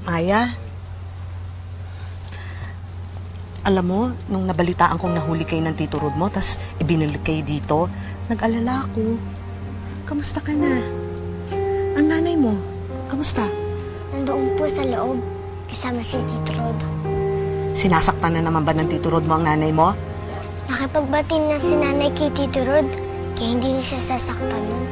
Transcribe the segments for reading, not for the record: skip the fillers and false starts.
Maya, alam mo, nung nabalitaan kong nahuli kayo ng Tito Rod mo, tas ibinalik kayo dito, nag-alala ako. Kamusta ka na? Ang nanay mo, kamusta? Nandoon po sa loob, kasama si Tito Rod. Sinasaktan na naman ba ng Tito Rod mo ang nanay mo? Nakipagbati na si nanay kay Tito Rod, kaya hindi na siya sasaktan nun.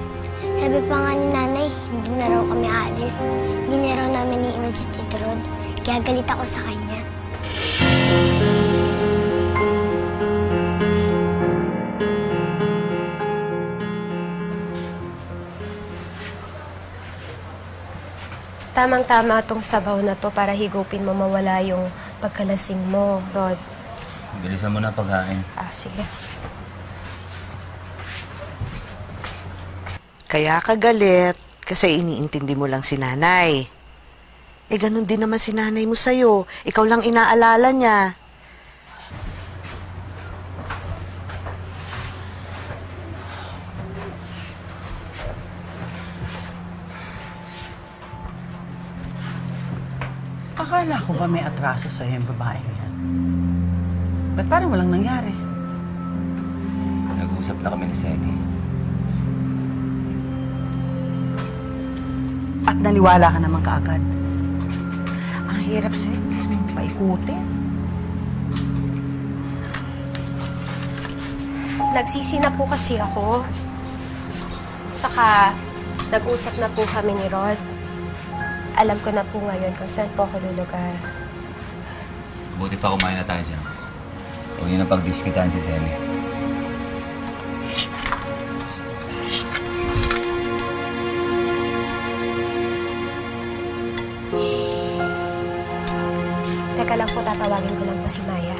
Sabi pa nga ni nanay, hindi na raw kami aalis. Hindi na raw namin iiwan si Tito Rod, kaya galit ako sa kanya. Tamang-tama tong sabaw na to para higupin mo mawala yung pagkalasing mo, Rod. Bilisan mo na pagkain. Sige. Kaya ka galit kasi iniintindi mo lang si nanay. Eh, ganun din naman si nanay mo sa'yo. Ikaw lang inaalala niya. Akala ko ba may atraso sa yung babaeng yan? Ba't parang walang nangyari? Nag-uusap na kami ni Seni. At naniwala ka naman kaagad. Ang hirap sa'yo, mismo yung paikutin. Nagsisi na po kasi ako. Saka, nag-usap na po kami ni Rod. Alam ko na po ngayon kung saan po ako lulugar. Buti pa kumain na tayo siya. Huwag niyo na pagdiskitan si Seni. Teka lang po, tatawagin ko lang po si Maya.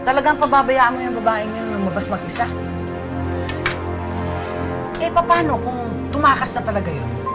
Talagang pababayaan mo yung babaeng yun lumabas mag-isa? Eh, paano kung tumakas na talaga yun?